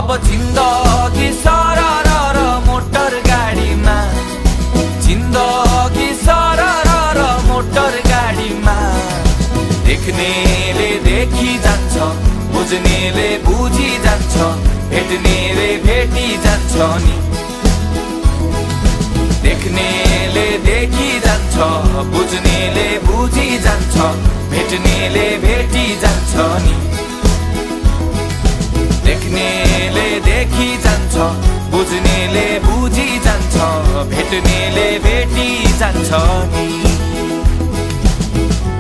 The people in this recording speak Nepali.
अब जिन्दगी सरर र मोटर गाडीमा, जिन्दगी सरर र मोटर गाडीमा। देख्नेले देखी जान्छ, बुझ्नेले बुझी जान्छ, भेट्नेले भेटी जान्छ नि। देख्नेले देखी जान्छ, बुझ्नेले बुझी जान्छ, भेट्नेले भेटी जान्छ नि। देख्नेले देखी जान्छ, बुझ्नेले बुझी जान्छ, भेट्नेले भेटी जान्छ नि।